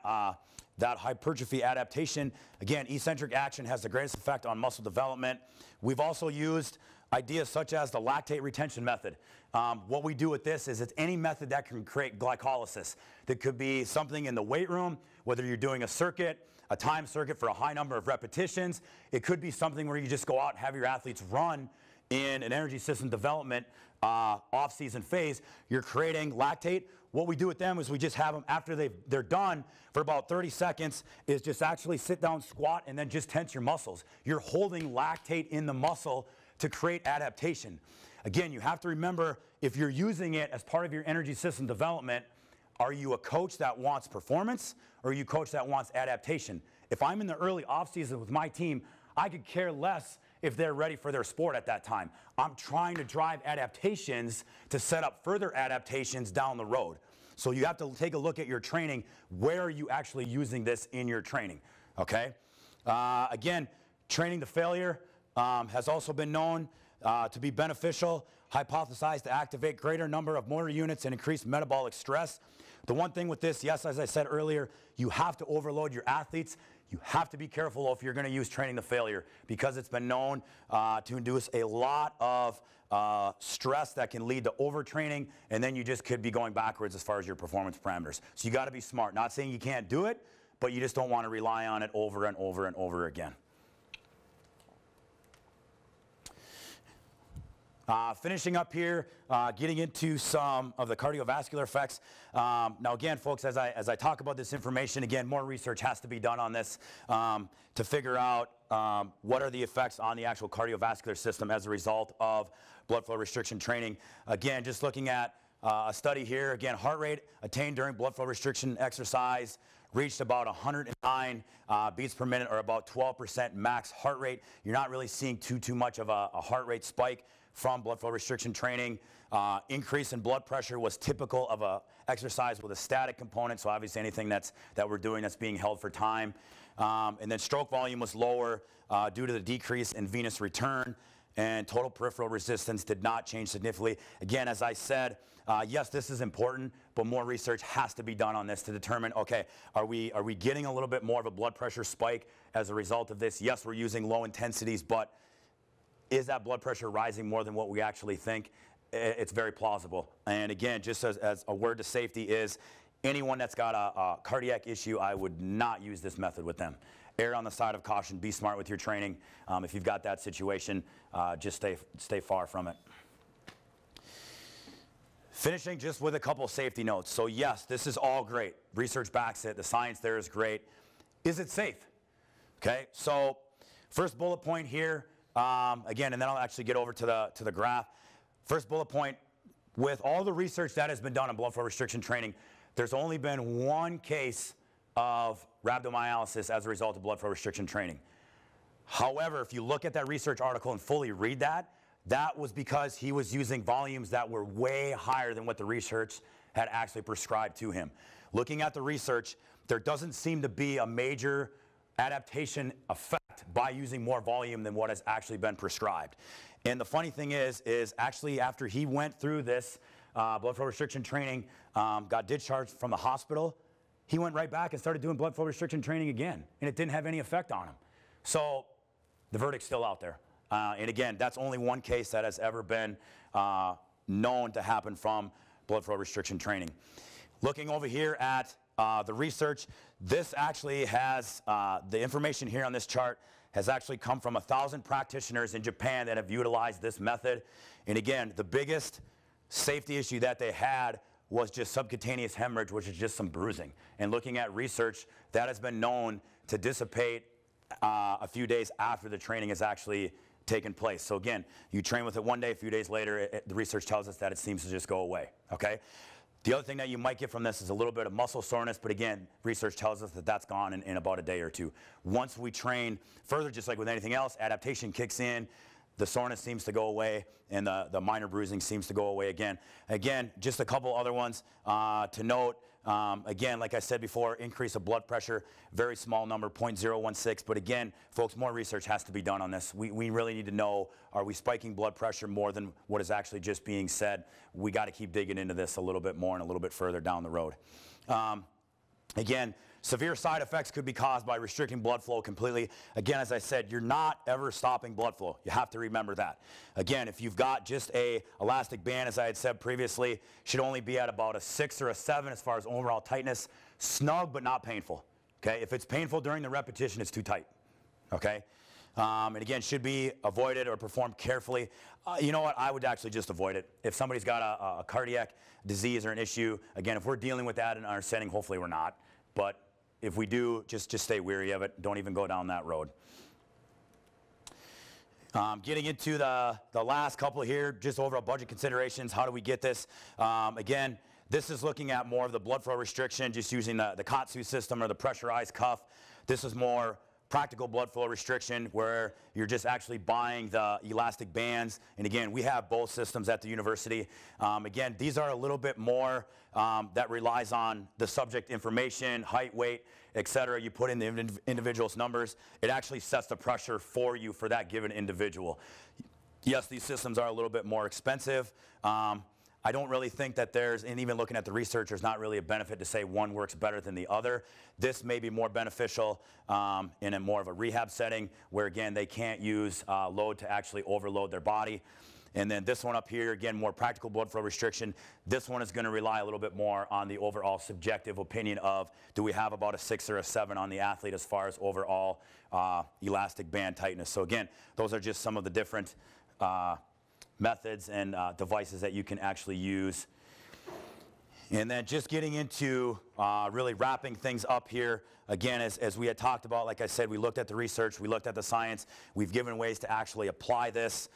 [SPEAKER 1] hypertrophy adaptation. Again, eccentric action has the greatest effect on muscle development. We've also used ideas such as the lactate retention method. What we do with this is it's any method that can create glycolysis. That could be something in the weight room, whether you're doing a circuit, a time circuit for a high number of repetitions. It could be something where you just go out and have your athletes run in an energy system development off-season phase. You're creating lactate. What we do with them is we just have them, after they're done for about 30 seconds, is just actually sit down, squat, and then just tense your muscles. You're holding lactate in the muscle to create adaptation. Again, you have to remember, if you're using it as part of your energy system development, are you a coach that wants performance, or are you a coach that wants adaptation? If I'm in the early off-season with my team, I could care less if they're ready for their sport at that time. I'm trying to drive adaptations to set up further adaptations down the road. So you have to take a look at your training. Where are you actually using this in your training? Okay? Again, training to failure has also been known to be beneficial, hypothesized to activate greater number of motor units and increase metabolic stress. The one thing with this, yes, as I said earlier, you have to overload your athletes. You have to be careful if you're going to use training to failure, because it's been known to induce a lot of stress that can lead to overtraining, and then you just could be going backwards as far as your performance parameters. So you got to be smart. Not saying you can't do it, but you just don't want to rely on it over and over and over again. Finishing up here, getting into some of the cardiovascular effects. Now again, folks, as I talk about this information, again, more research has to be done on this to figure out what are the effects on the actual cardiovascular system as a result of blood flow restriction training. Again, just looking at a study here, again, heart rate attained during blood flow restriction exercise reached about 109 beats per minute, or about 12% max heart rate. You're not really seeing too much of a heart rate spike from blood flow restriction training. Increase in blood pressure was typical of a exercise with a static component, so obviously anything that we're doing that's being held for time. And then stroke volume was lower due to the decrease in venous return, and total peripheral resistance did not change significantly. Again, as I said, yes, this is important, but more research has to be done on this to determine, okay, are we getting a little bit more of a blood pressure spike as a result of this? Yes, we're using low intensities, but is that blood pressure rising more than what we actually think? It's very plausible. And again, just as a word to safety is, anyone that's got a cardiac issue, I would not use this method with them. Err on the side of caution. Be smart with your training. If you've got that situation, just stay far from it. Finishing just with a couple safety notes. So yes, this is all great. Research backs it. The science there is great. Is it safe? Okay, so first bullet point here, again, and then I'll actually get over to the graph. First bullet point, with all the research that has been done on blood flow restriction training, there's only been one case of rhabdomyolysis as a result of blood flow restriction training. However, if you look at that research article and fully read that, that was because he was using volumes that were way higher than what the research had actually prescribed to him. Looking at the research, there doesn't seem to be a major adaptation effect by using more volume than what has actually been prescribed. And the funny thing is actually after he went through this blood flow restriction training, got discharged from the hospital, he went right back and started doing blood flow restriction training again, and it didn't have any effect on him. So the verdict's still out there. And again, that's only one case that has ever been known to happen from blood flow restriction training. Looking over here at the research, this actually has, the information here on this chart has actually come from 1,000 practitioners in Japan that have utilized this method. And again, the biggest safety issue that they had was just subcutaneous hemorrhage, which is just some bruising. And looking at research, that has been known to dissipate a few days after the training has actually taken place. So again, you train with it one day, a few days later, the research tells us that it seems to just go away, okay? The other thing that you might get from this is a little bit of muscle soreness, but again, research tells us that that's gone in about a day or two. Once we train further, just like with anything else, adaptation kicks in, the soreness seems to go away, and the minor bruising seems to go away again. Again, just a couple other ones to note. Again, like I said before, increase of blood pressure, very small number, 0.016. But again, folks, more research has to be done on this. We really need to know, are we spiking blood pressure more than what is actually just being said? We got to keep digging into this a little bit more and a little bit further down the road. Again, severe side effects could be caused by restricting blood flow completely. Again, as I said, you're not ever stopping blood flow. You have to remember that. Again, if you've got just a elastic band, as I had said previously, should only be at about a 6 or a 7 as far as overall tightness. Snug, but not painful. Okay? If it's painful during the repetition, it's too tight. Okay? And again, should be avoided or performed carefully. You know what? I would actually just avoid it. If somebody's got a cardiac disease or an issue, again, if we're dealing with that in our setting, hopefully we're not. But if we do, just stay weary of it. Don't even go down that road. Getting into the last couple here, just overall budget considerations. How do we get this? Again, this is looking at more of the blood flow restriction, just using the Katsu system or the pressurized cuff. This is more practical blood flow restriction where you're just actually buying the elastic bands. And again, we have both systems at the university. Again, these are a little bit more that relies on the subject information, height, weight, etc. You put in the individual's numbers. It actually sets the pressure for you for that given individual. Yes, these systems are a little bit more expensive. I don't really think that there's, and even looking at the research, there's not really a benefit to say one works better than the other. This may be more beneficial in a more of a rehab setting where, again, they can't use load to actually overload their body. And then this one up here, again, more practical blood flow restriction. This one is going to rely a little bit more on the overall subjective opinion of, do we have about a 6 or a 7 on the athlete as far as overall elastic band tightness. So again, those are just some of the different methods and devices that you can actually use. And then just getting into really wrapping things up here. Again, as we had talked about, like I said, we looked at the research, we looked at the science, we've given ways to actually apply this.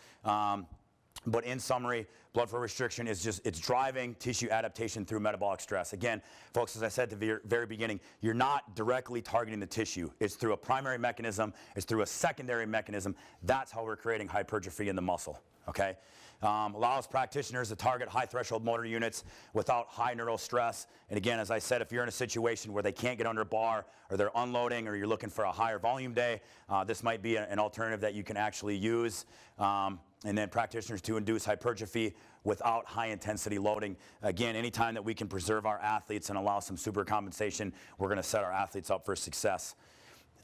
[SPEAKER 1] But in summary, blood flow restriction is just, it's driving tissue adaptation through metabolic stress. Again, folks, as I said at the very beginning, you're not directly targeting the tissue. It's through a primary mechanism, it's through a secondary mechanism. That's how we're creating hypertrophy in the muscle, okay? Allows practitioners to target high threshold motor units without high neural stress. And again, as I said, if you're in a situation where they can't get under a bar or they're unloading or you're looking for a higher volume day, this might be an alternative that you can actually use. And then practitioners to induce hypertrophy without high intensity loading. Again, anytime that we can preserve our athletes and allow some super compensation, we're going to set our athletes up for success.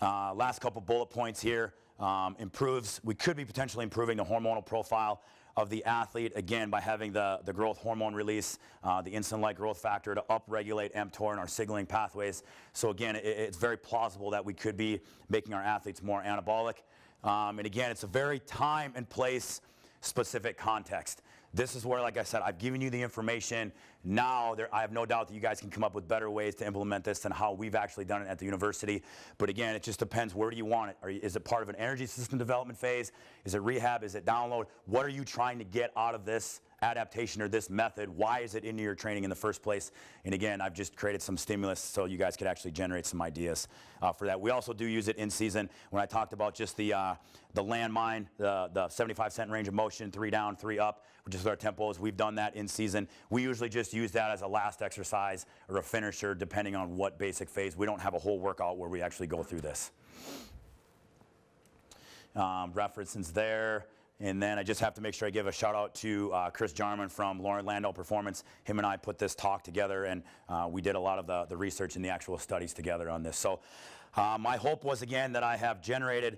[SPEAKER 1] Last couple bullet points here. We could be potentially improving the hormonal profile of the athlete, again, by having the growth hormone release, the insulin-like growth factor to upregulate mTOR in our signaling pathways. So again, it's very plausible that we could be making our athletes more anabolic. And again, it's a very time and place specific context. This is where, like I said, I've given you the information. Now, I have no doubt that you guys can come up with better ways to implement this than how we've actually done it at the university. But again, it just depends, where do you want it? Is it part of an energy system development phase? Is it rehab? Is it download? What are you trying to get out of this adaptation or this method? Why is it in your training in the first place? And again, I've just created some stimulus so you guys could actually generate some ideas for that. We also do use it in season. When I talked about just the landmine, the 75-cent range of motion, 3 down, 3 up, which is our tempos, we've done that in season. We usually just use that as a last exercise or a finisher depending on what basic phase. We don't have a whole workout where we actually go through this. References there. And then I just have to make sure I give a shout out to Chris Jarman from Lauren Landau Performance. Him and I put this talk together, and we did a lot of the research and the actual studies together on this. So my hope was, again, that I have generated,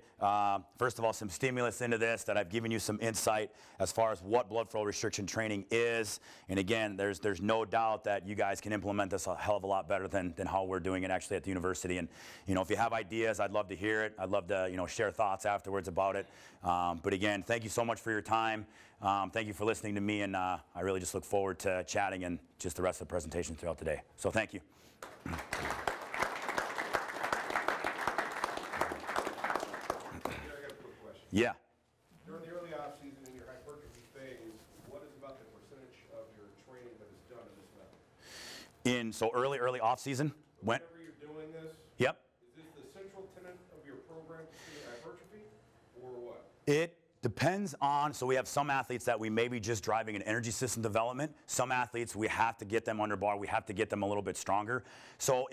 [SPEAKER 1] first of all, some stimulus into this, that I've given you some insight as far as what blood flow restriction training is. And again, there's no doubt that you guys can implement this a hell of a lot better than how we're doing it actually at the university. And if you have ideas, I'd love to hear it. I'd love to share thoughts afterwards about it. But again, thank you so much for your time. Thank you for listening to me, and I really just look forward to chatting and just the rest of the presentation throughout the day. So thank you. Yeah.
[SPEAKER 2] During the early off-season in your hypertrophy phase, what is about the percentage of your training that is done in this method?
[SPEAKER 1] So early off-season?
[SPEAKER 2] Whenever you're doing this,
[SPEAKER 1] yep.
[SPEAKER 2] Is this the central tenet of your program to see hypertrophy, or what?
[SPEAKER 1] It depends on, so we have some athletes that we may be just driving an energy system development. Some athletes, we have to get them under bar. We have to get them a little bit stronger. So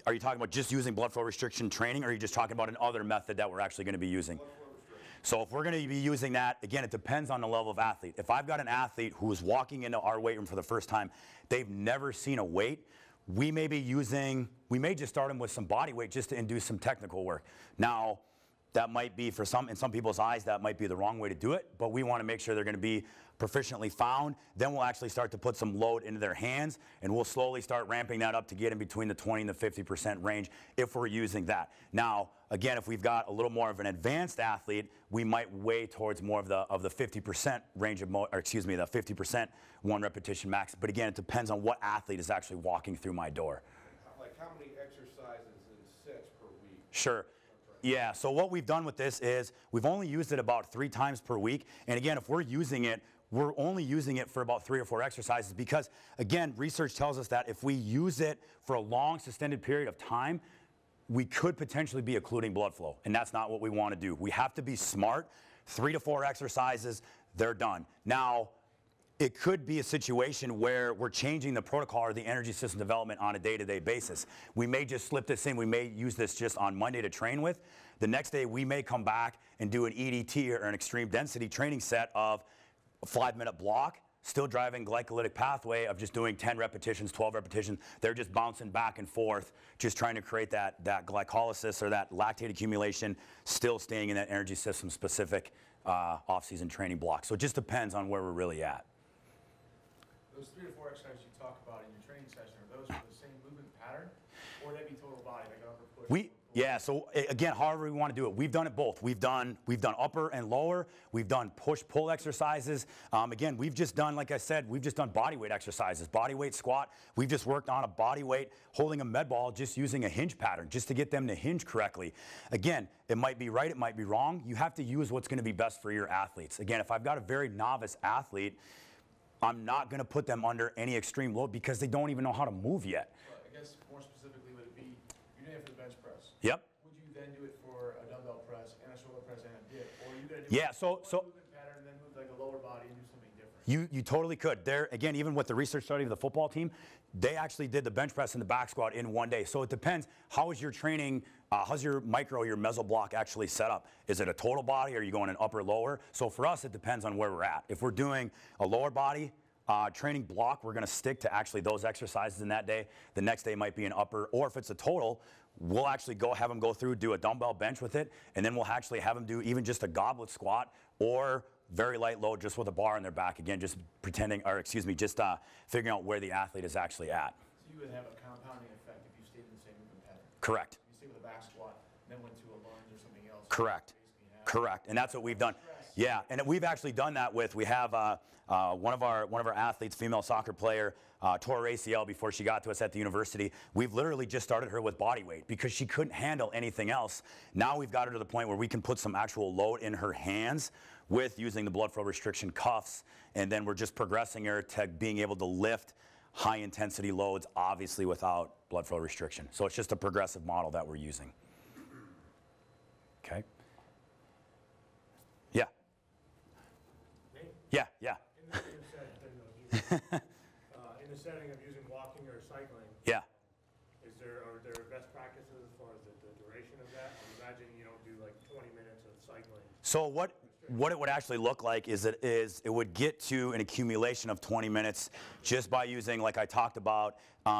[SPEAKER 1] are you talking about just using blood flow restriction training, or are you just talking about another method that we're actually going to be using? So if we're going to be using that, again, it depends on the level of athlete. If I've got an athlete who is walking into our weight room for the first time, they've never seen a weight, we may just start them with some body weight just to induce some technical work. Now, that might be, in some people's eyes, that might be the wrong way to do it, but we want to make sure they're going to be proficiently found. Then we'll actually start to put some load into their hands, and we'll slowly start ramping that up to get in between the 20 and the 50% range if we're using that. Now, again, if we've got a little more of an advanced athlete, we might weigh towards more of the 50% range of, the 50% one repetition max. But again, it depends on what athlete is actually walking through my door.
[SPEAKER 2] Like how many exercises and sets per week?
[SPEAKER 1] Sure. Yeah, so what we've done with this is we've only used it about 3 times per week. And again, if we're using it, we're only using it for about 3 or 4 exercises because, again, research tells us that if we use it for a long, sustained period of time, we could potentially be occluding blood flow. And that's not what we want to do. We have to be smart. 3 to 4 exercises, they're done. Now, it could be a situation where we're changing the protocol or the energy system development on a day-to-day basis. We may just slip this in. We may use this just on Monday to train with. The next day, we may come back and do an EDT or an extreme density training set of a 5-minute block, still driving glycolytic pathway of just doing 10 repetitions, 12 repetitions. They're just bouncing back and forth, just trying to create that glycolysis or that lactate accumulation, still staying in that energy system specific off-season training block. So it just depends on where we're really at.
[SPEAKER 2] Those 3 to 4 exercises you talk about in your training session, are those for the same movement pattern, or would that be total body, like an upper push?
[SPEAKER 1] Yeah, so again, however we want to do it. We've done it both. We've done upper and lower. We've done push-pull exercises. Again, we've just done, like I said, we've just done body weight exercises, body weight squat. We've just worked on a body weight, holding a med ball, just using a hinge pattern, just to get them to hinge correctly. Again, it might be right, it might be wrong. You have to use what's going to be best for your athletes. Again, if I've got a very novice athlete, I'm not going to put them under any extreme load because they don't even know how to move yet.
[SPEAKER 2] Well, I guess more specifically, would it be, you're doing it for the bench press?
[SPEAKER 1] Yep.
[SPEAKER 2] Would you then do it for a dumbbell press and a shoulder press and a dip? Or are you going to do one movement pattern and then move like a lower body and do something different?
[SPEAKER 1] You totally could. There, again, even with the research study of the football team, they actually did the bench press and the back squat in one day. So it depends. How is your training, how's your micro, your meso block actually set up? Is it a total body? Are you going an upper, lower? So for us, it depends on where we're at. If we're doing a lower body training block, we're going to stick to actually those exercises in that day. The next day might be an upper, or if it's a total, we'll actually have them go through, do a dumbbell bench with it, and then we'll actually have them do even just a goblet squat or very light load just with a bar in their back. Again, just pretending, or excuse me, just figuring out where the athlete is actually at.
[SPEAKER 2] So you would have a compounding effect if you stayed in the same movement pattern?
[SPEAKER 1] Correct.
[SPEAKER 2] You stayed with a back squat, then went to a lunge or something else?
[SPEAKER 1] Correct. Correct. And that's what we've done. Yeah, and we've actually done that with, we have one of our athletes, female soccer player, tore her ACL before she got to us at the university. We've literally just started her with body weight because she couldn't handle anything else. Now we've got her to the point where we can put some actual load in her hands with using the blood flow restriction cuffs, and then we're just progressing her to being able to lift high intensity loads, obviously without blood flow restriction. So it's just a progressive model that we're using. Okay. Yeah. Yeah, yeah.
[SPEAKER 2] In the setting of using walking or cycling,
[SPEAKER 1] Yeah.
[SPEAKER 2] are there best practices as far as the duration of that? I imagine you don't do like 20 minutes of cycling.
[SPEAKER 1] So what it would actually look like is it would get to an accumulation of 20 minutes just by using, like I talked about,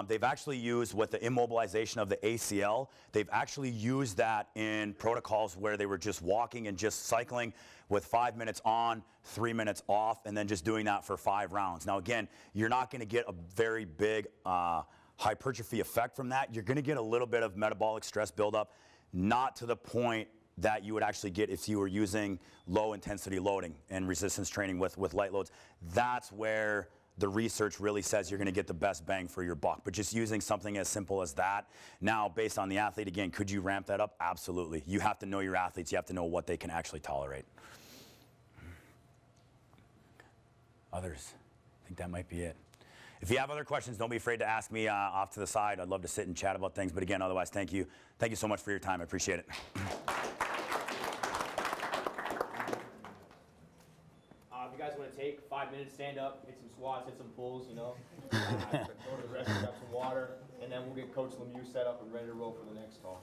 [SPEAKER 1] they've actually used with the immobilization of the ACL, they've actually used that in protocols where they were just walking and just cycling with 5 minutes on, 3 minutes off, and then just doing that for 5 rounds. Now again, you're not going to get a very big hypertrophy effect from that. You're going to get a little bit of metabolic stress buildup, not to the point that you would actually get if you were using low intensity loading and resistance training with light loads. That's where the research really says you're going to get the best bang for your buck. But just using something as simple as that, now based on the athlete, again, could you ramp that up? Absolutely. You have to know your athletes. You have to know what they can actually tolerate. Others? I think that might be it. If you have other questions, don't be afraid to ask me off to the side. I'd love to sit and chat about things. But again, otherwise, thank you. Thank you so much for your time. I appreciate it.
[SPEAKER 3] If you guys want to take 5 minutes, stand up, hit some squats, hit some pulls, you know. Go to the restroom, grab some water, and then we'll get Coach Lemieux set up and ready to roll for the next call.